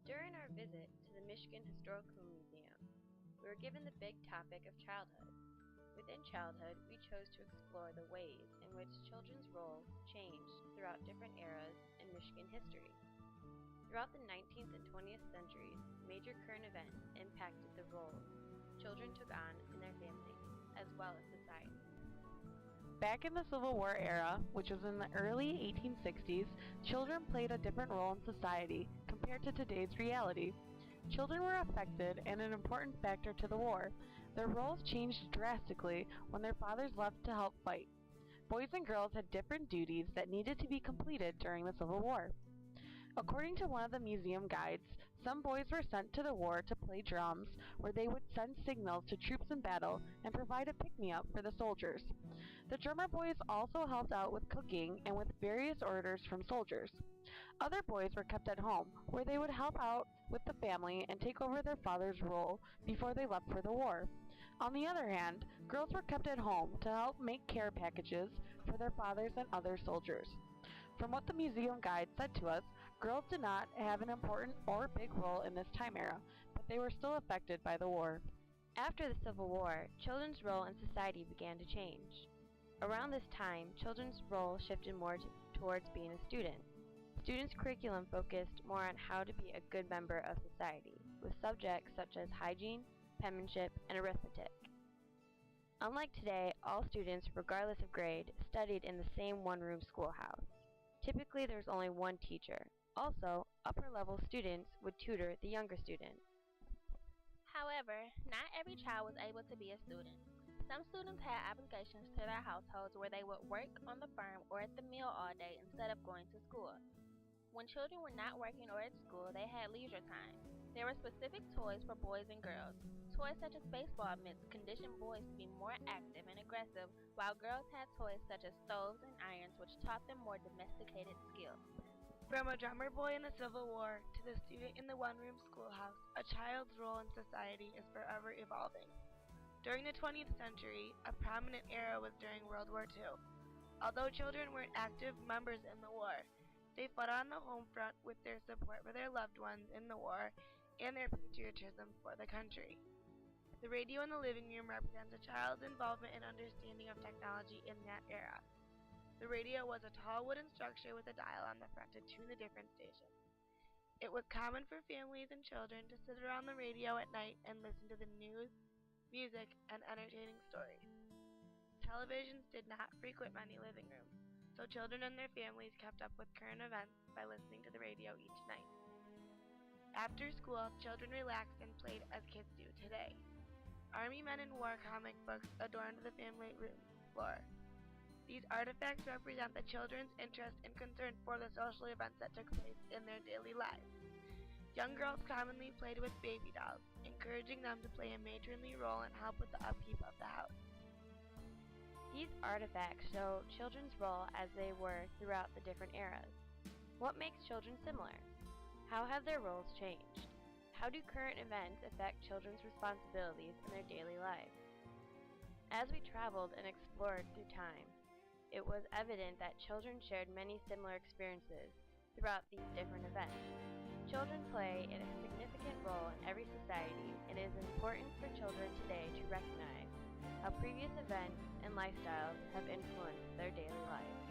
During our visit to the Michigan Historical Museum, we were given the big topic of childhood. Within childhood, we chose to explore the ways in which children's role changed throughout different eras in Michigan history. Throughout the 19th and 20th centuries, major current events impacted the roles children took on in their families, as well as society. Back in the Civil War era, which was in the early 1860s, children played a different role in society compared to today's reality. Children were affected and an important factor to the war. Their roles changed drastically when their fathers left to help fight. Boys and girls had different duties that needed to be completed during the Civil War. According to one of the museum guides, some boys were sent to the war to play drums, where they would send signals to troops in battle and provide a pick-me-up for the soldiers. The drummer boys also helped out with cooking and with various orders from soldiers. Other boys were kept at home, where they would help out with the family and take over their father's role before they left for the war. On the other hand, girls were kept at home to help make care packages for their fathers and other soldiers. From what the museum guide said to us, girls did not have an important or big role in this time era, but they were still affected by the war. After the Civil War, children's role in society began to change. Around this time, children's role shifted more towards being a student. Students' curriculum focused more on how to be a good member of society, with subjects such as hygiene, penmanship, and arithmetic. Unlike today, all students, regardless of grade, studied in the same one-room schoolhouse. Typically, there was only one teacher. Also, upper-level students would tutor the younger students. However, not every child was able to be a student. Some students had obligations to their households where they would work on the farm or at the mill all day instead of going to school. When children were not working or at school, they had leisure time. There were specific toys for boys and girls. Toys such as baseball mitts conditioned boys to be more active and aggressive, while girls had toys such as stoves and irons which taught them more domesticated skills. From a drummer boy in the Civil War to the student in the one-room schoolhouse, a child's role in society is forever evolving. During the 20th century, a prominent era was during World War II. Although children weren't active members in the war, they fought on the home front with their support for their loved ones in the war and their patriotism for the country. The radio in the living room represents a child's involvement and understanding of technology in that era. The radio was a tall wooden structure with a dial on the front to tune the different stations. It was common for families and children to sit around the radio at night and listen to the news, music, and entertaining stories. Televisions did not frequent many living rooms, so children and their families kept up with current events by listening to the radio each night. After school, children relaxed and played as kids do today. Army Men in War comic books adorned the family room floor. These artifacts represent the children's interest and concern for the social events that took place in their daily lives. Young girls commonly played with baby dolls, encouraging them to play a matronly role and help with the upkeep of the house. These artifacts show children's role as they were throughout the different eras. What makes children similar? How have their roles changed? How do current events affect children's responsibilities in their daily lives? As we traveled and explored through time, it was evident that children shared many similar experiences throughout these different events. Children play a significant role in every society, and it is important for children today to recognize how previous events and lifestyles have influenced their daily lives.